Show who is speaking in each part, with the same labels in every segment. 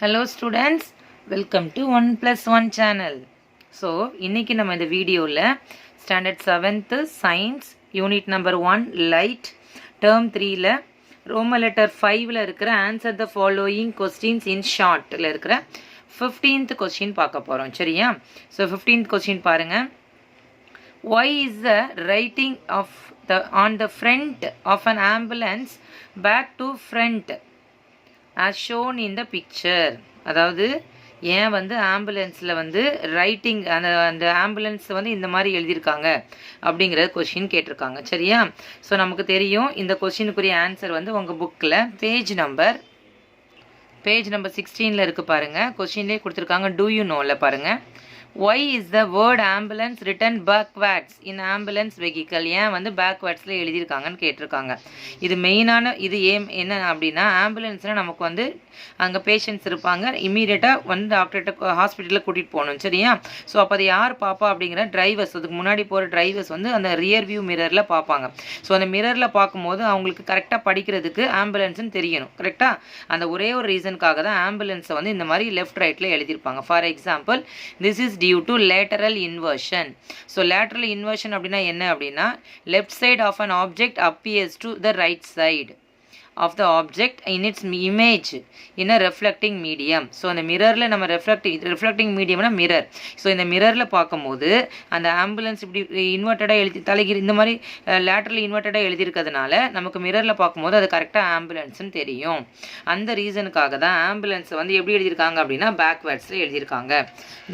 Speaker 1: Hello students, welcome to 1+1 channel. So, இன்னைக்கு நம்ம இந்த வீடியோல Standard 7th Science Unit number 1 Light Term 3ல Roman letter 5ல இருக்கிற Answer the following questions in shortல இருக்கிற 15th question பார்க்க போறோம். சரியா? So 15th question பாருங்க. Why is the writing of on the front of an ambulance back to front as shown in the picture? அதாவது ஏன் வந்து ஆம்புலன்ஸில் வந்து ரைட்டிங் அந்த ஆம்புலன்ஸ் வந்து இந்த மாதிரி எழுதியிருக்காங்க அப்படிங்கிற கொஷின் கேட்டிருக்காங்க. சரியா? ஸோ நமக்கு தெரியும் இந்த கொஷினுக்குரிய ஆன்சர் வந்து உங்கள் புக்கில் பேஜ் நம்பர் 16ல் இருக்குது பாருங்கள். கொஷின்லேயே கொடுத்துருக்காங்க. டூ யூ நோவில் பாருங்கள். Why is the word ambulance written backwards in ambulance vehicle? ஏன் வந்து பேக்வேர்ட்ஸில் எழுதியிருக்காங்கன்னு கேட்டிருக்காங்க. இது மெயினான இது என்ன அப்படின்னா, ஆம்புலன்ஸில் நமக்கு வந்து அங்கே பேஷண்ட்ஸ் இருப்பாங்க, இம்மீடியட்டாக வந்து டாக்டர்கிட்ட ஹாஸ்பிட்டலில் கூட்டிகிட்டு போகணும். சரியா? ஸோ அப்போ அது யார் பார்ப்பா அப்படிங்கிற டிரைவர்ஸ், அதுக்கு முன்னாடி போகிற டிரைவர்ஸ் வந்து அந்த ரியர் வியூ மிரரில் பார்ப்பாங்க. ஸோ அந்த மிரரில் பார்க்கும்போது அவங்களுக்கு கரெக்டாக படிக்கிறதுக்கு ஆம்புலன்ஸ்னு தெரியணும். கரெக்டாக அந்த ஒரே ஒரு ரீசனுக்காக தான் ஆம்புலன்ஸை வந்து இந்த மாதிரி லெஃப்ட் ரைட்டில் எழுதியிருப்பாங்க. For example, this is due to lateral inversion. So lateral inversion அப்படின்னா என்ன அப்படின்னா, left side of an object appears to the right side of the object in its image in a reflecting medium. So அந்த மிரரில் நம்ம reflecting mediumனா mirror. So இந்த மிரரில் பார்க்கும்போது அந்த ambulance இப்படி இன்வெர்ட்டடாக தலைகீழ் இந்த மாதிரி லேட்டரல் இன்வெர்ட்டடாக எழுதியிருக்கிறதுனால நமக்கு மிரரில் பார்க்கும்போது அது கரெக்டாக ஆம்புலன்ஸ்னு தெரியும். அந்த ரீசனுக்காக தான் ஆம்புலன்ஸை வந்து எப்படி எழுதியிருக்காங்க அப்படின்னா பேக்வேர்ட்ஸில் எழுதியிருக்காங்க.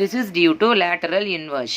Speaker 1: This is due to lateral inversion.